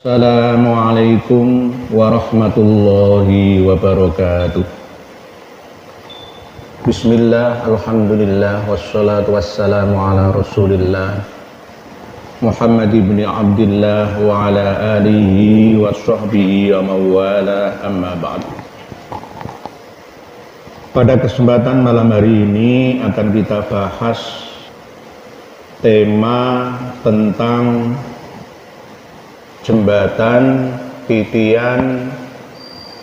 Assalamualaikum warahmatullahi wabarakatuh. Bismillah, alhamdulillah, wassalatu wassalamu ala rasulillah Muhammad ibn Abdillah wa ala alihi wa sahbihi wa mawala, amma ba'd. Pada kesempatan malam hari ini akan kita bahas tema tentang jembatan titian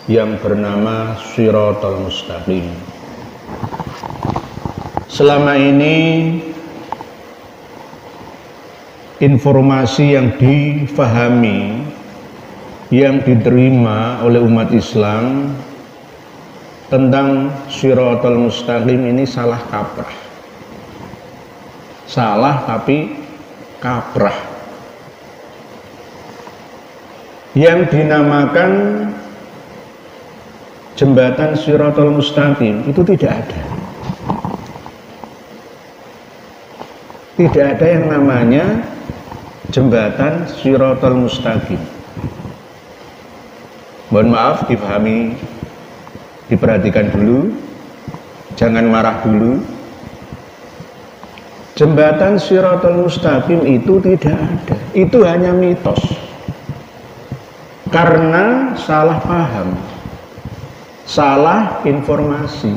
yang bernama Shiratal Mustaqim. Selama ini informasi yang difahami, yang diterima oleh umat Islam tentang Shiratal Mustaqim ini salah kaprah. Salah tapi kaprah. Yang dinamakan jembatan Shiratal Mustaqim itu tidak ada. Tidak ada yang namanya jembatan Shiratal Mustaqim. Mohon maaf, dipahami, diperhatikan dulu, jangan marah dulu. Jembatan Shiratal Mustaqim itu tidak ada. Itu hanya mitos. Karena salah paham, salah informasi,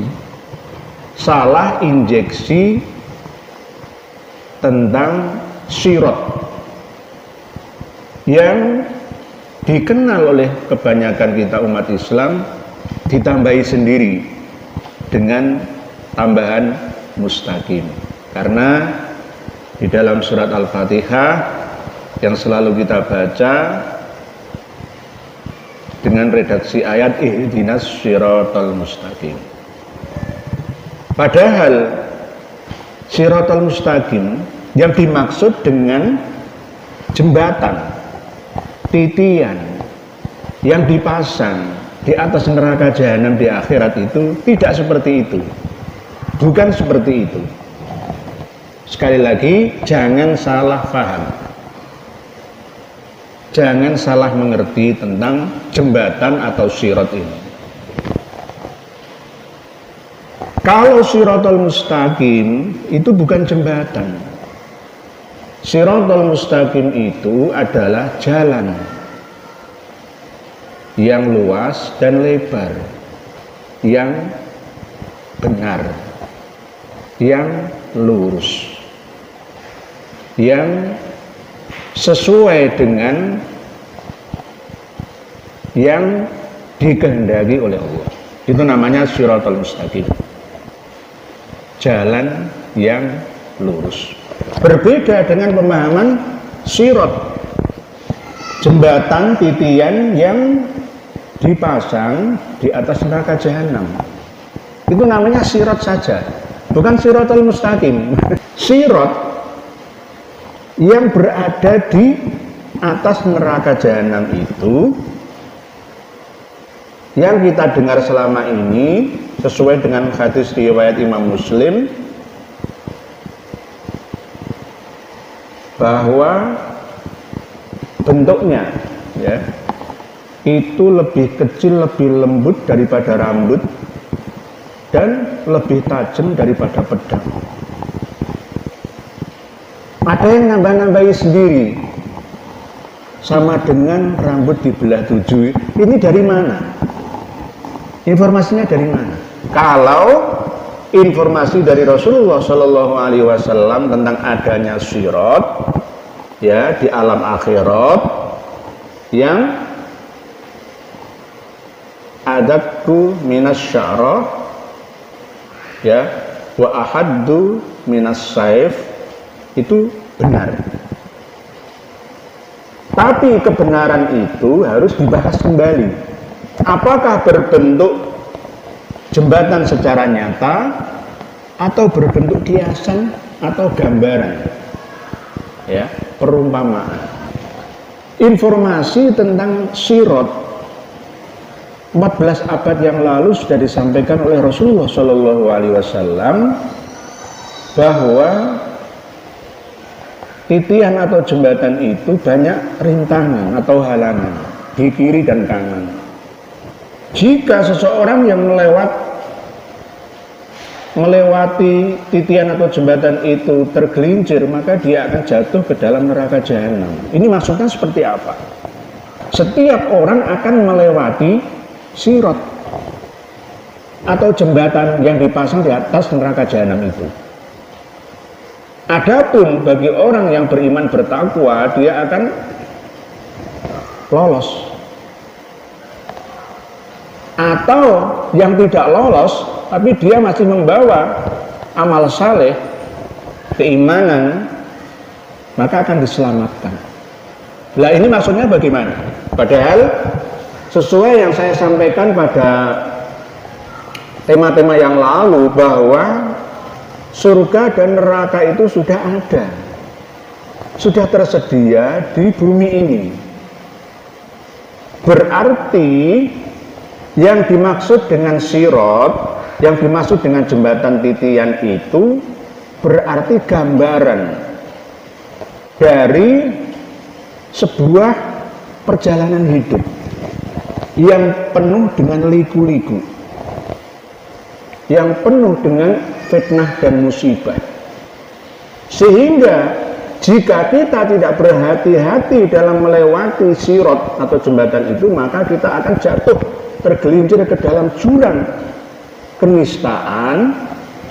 salah injeksi tentang sirat yang dikenal oleh kebanyakan kita umat Islam, ditambahi sendiri dengan tambahan mustaqim. Karena di dalam surat Al-Fatihah yang selalu kita baca dengan redaksi ayat ihdinas shiratal mustaqim. Padahal shiratal mustaqim yang dimaksud dengan jembatan titian yang dipasang di atas neraka jahanam di akhirat itu tidak seperti itu. Bukan seperti itu. Sekali lagi, jangan salah paham. Jangan salah mengerti tentang jembatan atau sirat ini. Kalau Shiratal Mustaqim itu bukan jembatan. Shiratal Mustaqim itu adalah jalan yang luas dan lebar, yang benar, yang lurus, yang sesuai dengan yang dikehendaki oleh Allah. Itu namanya Shiratal Mustaqim, jalan yang lurus. Berbeda dengan pemahaman sirat, jembatan titian yang dipasang di atas neraka jahanam. Itu namanya sirat saja, bukan Shiratal Mustaqim. Sirat yang berada di atas neraka jahanam itu yang kita dengar selama ini sesuai dengan hadis riwayat Imam Muslim bahwa bentuknya ya itu lebih kecil, lebih lembut daripada rambut dan lebih tajam daripada pedang. Ada yang nambah-nambahi sendiri, sama dengan rambut dibelah 7. Ini dari mana? Informasinya dari mana? Kalau informasi dari Rasulullah Shallallahu Alaihi Wasallam tentang adanya sirat ya di alam akhirat yang adakku minas sya'rah ya wa ahaddu minas saif, itu benar. Tapi kebenaran itu harus dibahas kembali. Apakah berbentuk jembatan secara nyata atau berbentuk kiasan atau gambaran? Ya, perumpamaan. Informasi tentang sirat 14 abad yang lalu sudah disampaikan oleh Rasulullah Shallallahu Alaihi Wasallam bahwa titian atau jembatan itu banyak rintangan atau halangan di kiri dan kanan. Jika seseorang yang melewati titian atau jembatan itu tergelincir, maka dia akan jatuh ke dalam neraka jahanam. Ini maksudnya seperti apa? Setiap orang akan melewati sirat atau jembatan yang dipasang di atas neraka jahanam itu. Adapun bagi orang yang beriman bertakwa, dia akan lolos. Atau yang tidak lolos, tapi dia masih membawa amal saleh, keimanan, maka akan diselamatkan. Lah ini maksudnya bagaimana? Padahal sesuai yang saya sampaikan pada tema-tema yang lalu, bahwa surga dan neraka itu sudah ada, sudah tersedia di bumi ini. Berarti yang dimaksud dengan sirat, yang dimaksud dengan jembatan titian itu berarti gambaran dari sebuah perjalanan hidup yang penuh dengan liku-liku, yang penuh dengan fitnah dan musibah. Sehingga jika kita tidak berhati-hati dalam melewati sirat atau jembatan itu, maka kita akan jatuh tergelincir ke dalam jurang kenistaan,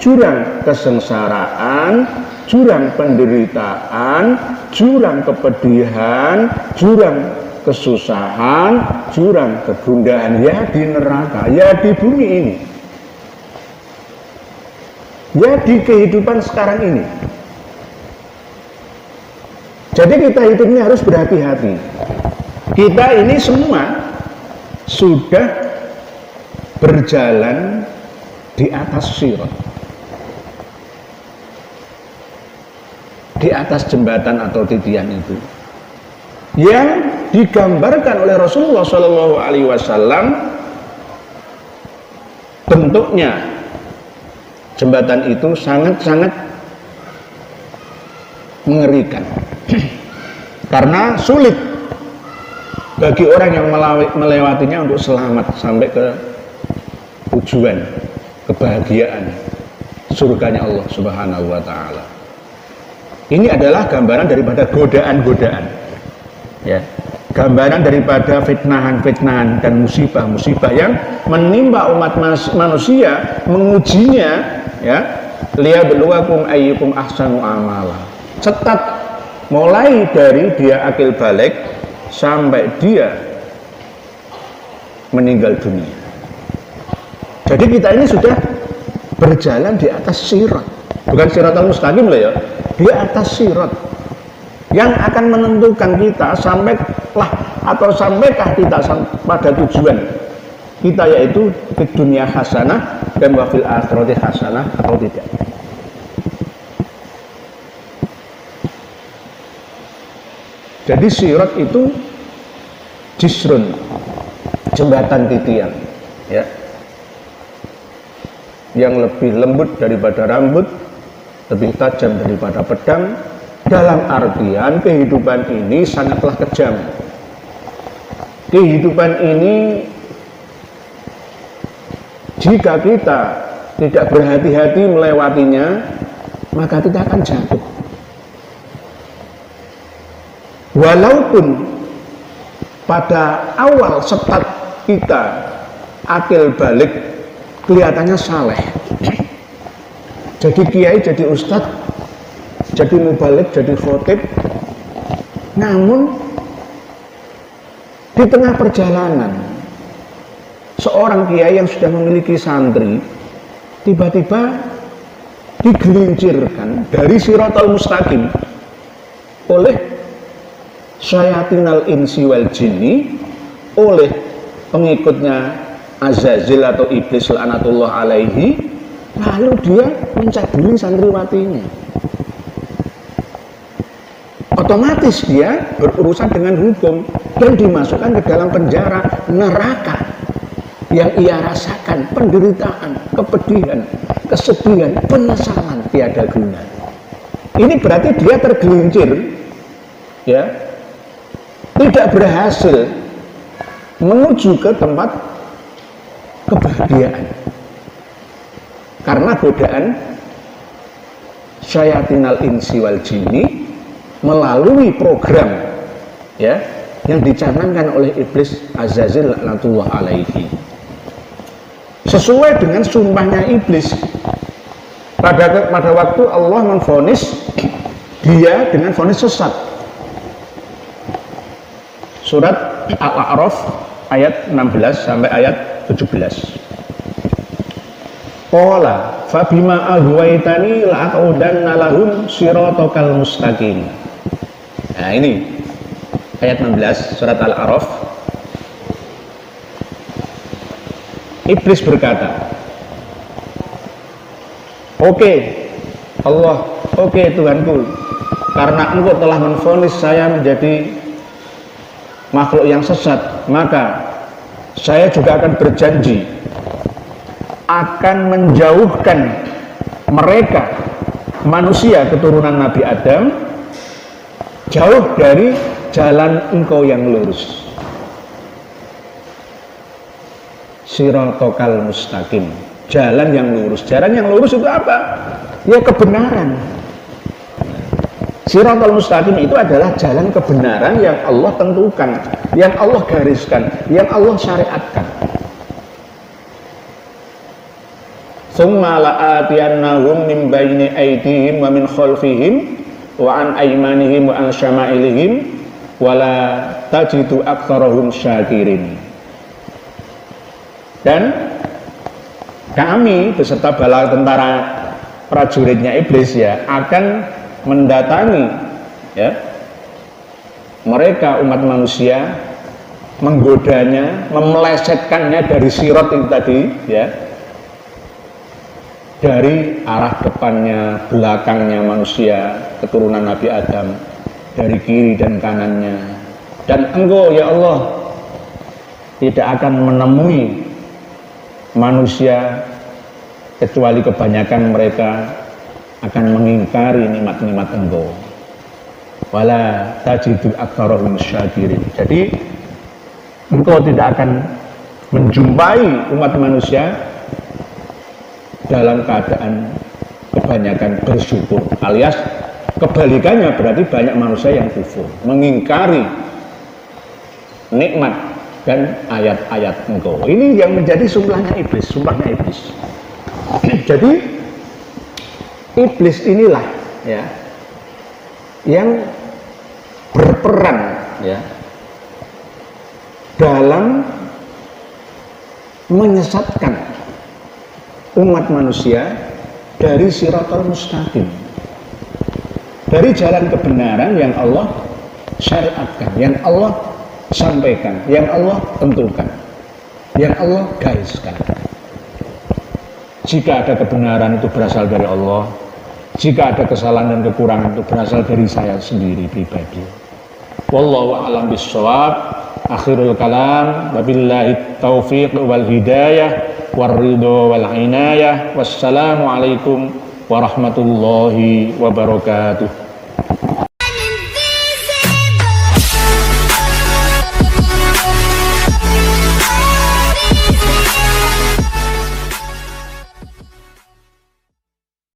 jurang kesengsaraan, jurang penderitaan, jurang kepedihan, jurang kesusahan, jurang kegundahan, ya di neraka, ya di bumi ini, ya di kehidupan sekarang ini. Jadi kita hidupnya harus berhati-hati. Kita ini semua sudah berjalan di atas sirat, di atas jembatan atau titian itu, yang digambarkan oleh Rasulullah SAW. Bentuknya jembatan itu sangat-sangat mengerikan, karena sulit bagi orang yang melewatinya untuk selamat sampai ke tujuan kebahagiaan surganya Allah Subhanahu wa Ta'ala. Ini adalah gambaran daripada godaan-godaan, ya, gambaran daripada fitnahan-fitnahan dan musibah-musibah yang menimpa umat manusia, mengujinya, ya, liyabluwakum ayyukum ahsanu amala. Cetat mulai dari dia akil balik sampai dia meninggal dunia. Jadi kita ini sudah berjalan di atas sirat, bukan siratal mustaqim loh ya, di atas sirat yang akan menentukan kita sampailah atau sampaikah kita pada tujuan kita, yaitu di dunia hasanah dan wafil akhirati hasanah atau tidak. Jadi sirat itu jisrun, jembatan titian, ya, yang lebih lembut daripada rambut, lebih tajam daripada pedang. Dalam artian kehidupan ini sangatlah kejam. Kehidupan ini jika kita tidak berhati-hati melewatinya, maka kita akan jatuh. Walaupun pada awal start kita akil balik kelihatannya saleh, jadi kiai, jadi ustadz, jadi mubalik, jadi khotib, namun di tengah perjalanan seorang kiai yang sudah memiliki santri tiba-tiba digelincirkan dari siratal mustaqim oleh syayatinal insi wal jinni, oleh pengikutnya Azazil atau iblis laknatullah alaihi, lalu dia mencabuli santriwatinya. Otomatis dia berurusan dengan hukum dan dimasukkan ke dalam penjara neraka yang ia rasakan penderitaan, kepedihan, kesedihan, penyesalan tiada guna. Ini berarti dia tergelincir, ya, tidak berhasil menuju ke tempat kebahagiaan karena godaan syayatinal insi wal jinni melalui program, ya, yang dicanangkan oleh iblis Azazil laknatullah alaihi. Sesuai dengan sumpahnya iblis pada waktu Allah memvonis dia dengan vonis sesat. Surat Al-A'raf ayat 16 sampai ayat 17. Qala fabima aghwaytani la'aqudanna lahum siratal mustaqim. Nah, ini ayat 16 surat Al-A'raf. Iblis berkata, "Oke, Allah, oke Tuhanku, karena Engkau telah menvonis saya menjadi makhluk yang sesat, maka saya juga akan berjanji akan menjauhkan mereka, manusia keturunan Nabi Adam, jauh dari jalan Engkau yang lurus." Siratal mustaqim, jalan yang lurus. Jalan yang lurus itu apa? Ya kebenaran. Siratal mustaqim itu adalah jalan kebenaran yang Allah tentukan, yang Allah gariskan, yang Allah syariatkan. Tsumma la'atiyannahum min baini aydihim wa min khalfihim wa an aymanihim wa an syama'ilihim wa la tajidu aktsarahum syakirin. Dan kami beserta bala tentara prajuritnya iblis, ya, akan mendatangi, ya, mereka umat manusia, menggodanya, memelesetkannya dari sirat itu tadi, ya, dari arah depannya, belakangnya manusia keturunan Nabi Adam, dari kiri dan kanannya. Dan Engkau, ya Allah, tidak akan menemui manusia kecuali kebanyakan mereka akan mengingkari nikmat-nikmat Engkau. Wala tajidu aktsarahum syakirin. Jadi Engkau tidak akan menjumpai umat manusia dalam keadaan kebanyakan bersyukur, alias kebalikannya, berarti banyak manusia yang kufur, mengingkari nikmat dan ayat-ayat Engkau. Ini yang menjadi sumpahnya iblis. Jadi iblis inilah, ya, yang berperan, ya, dalam menyesatkan umat manusia dari siratal mustaqim, dari jalan kebenaran yang Allah syariatkan, yang Allah sampaikan, yang Allah tentukan, yang Allah gariskan. Jika ada kebenaran itu berasal dari Allah, jika ada kesalahan dan kekurangan itu berasal dari saya sendiri pribadi. Wallahu a'lam bishawab. Akhirul kalam, wabillahi taufiq wal hidayah war ridho wal inayah. Wassalamualaikum warahmatullahi wabarakatuh.